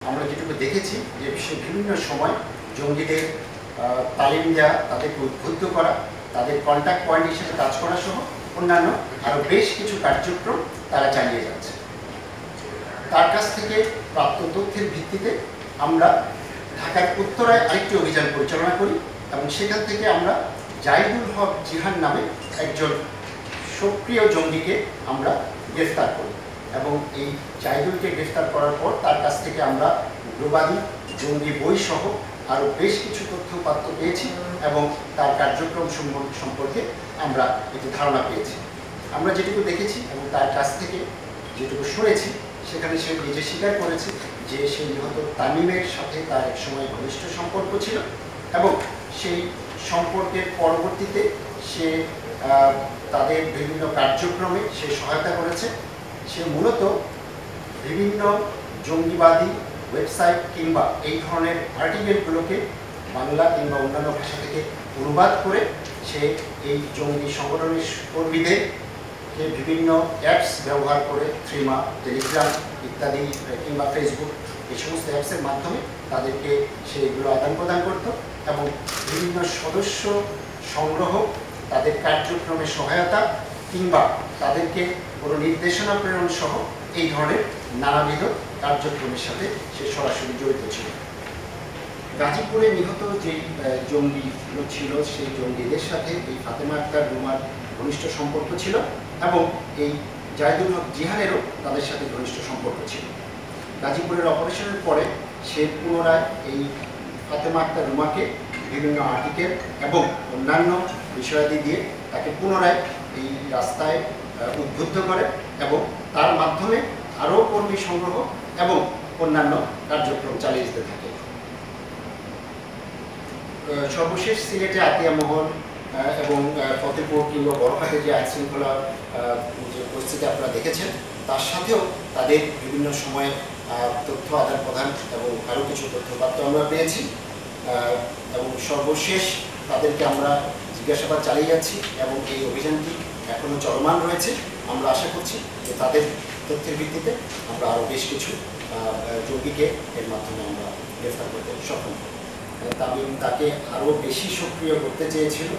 আমরা যেটুকু দেখেছি যে সে বিভিন্ন সময় জঙ্গিদের তালিম দেওয়া, তাদেরকে উদ্বুদ্ধ করা, তাদের কন্ট্যাক্ট পয়েন্ট হিসেবে কাজ করা সহ অন্যান্য আরও বেশ কিছু কার্যক্রম তারা চালিয়ে যাচ্ছে। তার কাছ থেকে প্রাপ্ত তথ্যের ভিত্তিতে আমরা ঢাকার উত্তরায় আরেকটি অভিযান পরিচালনা করি এবং সেখান থেকে আমরা জাহিদুল হক জিহান নামে একজন সক্রিয় জঙ্গিকে আমরা গ্রেফতার করি এবং এই জাহিদুলকে গ্রেফতার করার পর তার কাছ থেকে আমরা উগ্রবাদী জঙ্গি বই সহ আরও বেশ কিছু তথ্যপাত্র পেয়েছি এবং তার কার্যক্রম সম্পর্কে আমরা একটি ধারণা পেয়েছি। আমরা যেটুকু দেখেছি এবং তার কাছ থেকে যেটুকু শুনেছি সেখানে সে নিজে স্বীকার করেছে যে সে নিহত তামিমের সাথে তার এক সময় ঘনিষ্ঠ সম্পর্ক ছিল এবং সেই সম্পর্কের পরবর্তীতে সে তাদের বিভিন্ন কার্যক্রমে সে সহায়তা করেছে। সে মূলত বিভিন্ন জঙ্গিবাদী ওয়েবসাইট কিংবা এই ধরনের আর্টিকেলগুলোকে বাংলা কিংবা অন্যান্য ভাষা থেকে অনুবাদ করে সে এই জঙ্গি সংগঠনের কর্মীদেরকে বিভিন্ন অ্যাপস ব্যবহার করে থ্রিমা, টেলিগ্রাম ইত্যাদি কিংবা ফেসবুক এই সমস্ত অ্যাপসের মাধ্যমে তাদেরকে সে এগুলো আদান প্রদান করত এবং বিভিন্ন সদস্য সংগ্রহ, তাদের কার্যক্রমে সহায়তা কিংবা তাদেরকে কোনো নির্দেশনা প্রেরণ সহ এই ধরনের নানাবিধ কার্যক্রমের সাথে সে সরাসরি জড়িত ছিল। গাজীপুরে নিহত যেই জঙ্গিগুলো ছিল সেই জঙ্গিদের সাথে এই ফাতেমা আক্তার রুমার ঘনিষ্ঠ সম্পর্ক ছিল এবং এই জাহিদুল হক জিহানেরও তাদের সাথে ঘনিষ্ঠ সম্পর্ক ছিল। গাজীপুরের অপারেশনের পরে সে পুনরায় এই ফাতেমা আক্তার রুমাকে বিভিন্ন আর্টিকেল এবং অন্যান্য বিষয়াদি দিয়ে তাকে পুনরায় এই রাস্তায় উদ্বুদ্ধ করে এবং তার মাধ্যমে আরও কর্মী সংগ্রহ এবং অন্যান্য কার্যক্রম চালিয়ে যেতে থাকে। সর্বশেষ সিলেটে আতিয়া মহল এবং ফতেপুর কিংবা বড়ঘাটে যে আইনশৃঙ্খলা যে পরিস্থিতি আপনারা দেখেছেন তার সাথেও তাদের বিভিন্ন সময়ে তথ্য আদান প্রদান এবং আরও কিছু তথ্যপাত্র আমরা পেয়েছি এবং সর্বশেষ তাদেরকে আমরা জিজ্ঞাসাবাদ চালিয়ে যাচ্ছি এবং এই অভিযানটি এখনও চলমান রয়েছে। আমরা আশা করছি যে তাদের তথ্যের ভিত্তিতে আমরা আরও বেশ কিছু জঙ্গিকে এর মাধ্যমে আমরা গ্রেফতার করতে সক্ষম হব। তামিম তাকে আরও বেশি সক্রিয় করতে চেয়েছিল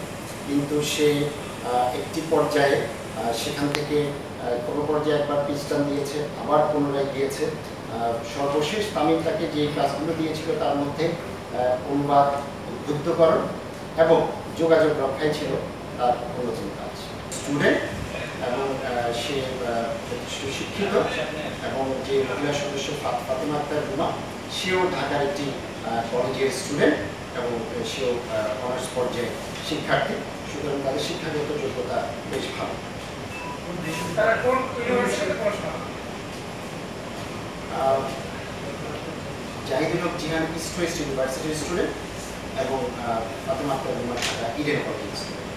কিন্তু সে একটি পর্যায়ে সেখান থেকে কোনো পর্যায়ে একবার পিস্টান দিয়েছে, আবার পুনরায় দিয়েছে। সর্বশেষ তামিম তাকে যে কাজগুলো দিয়েছিল তার মধ্যে অনুবাদ, উদ্বুদ্ধকরণ এবং যোগাযোগ রক্ষাই ছিল তার অন্যতম কাজ। স্টুডেন্ট এবং সে সুশিক্ষিত এবং যে মহিলা সদস্য ফাতেমা আক্তার রুমা সেও ঢাকার একটি কলেজের স্টুডেন্ট এবং সেও অনার্স পর্যায়ে শিক্ষার্থী, সুতরাং তাদের শিক্ষাগত যোগ্যতা বেশ ভালো। জাহিদুল হক জিহান ইস্ট ওয়েস্ট ইউনিভার্সিটির স্টুডেন্ট এবং ফাতেমা আক্তার রুমা ঢাকা ইডেন কলেজের স্টুডেন্ট।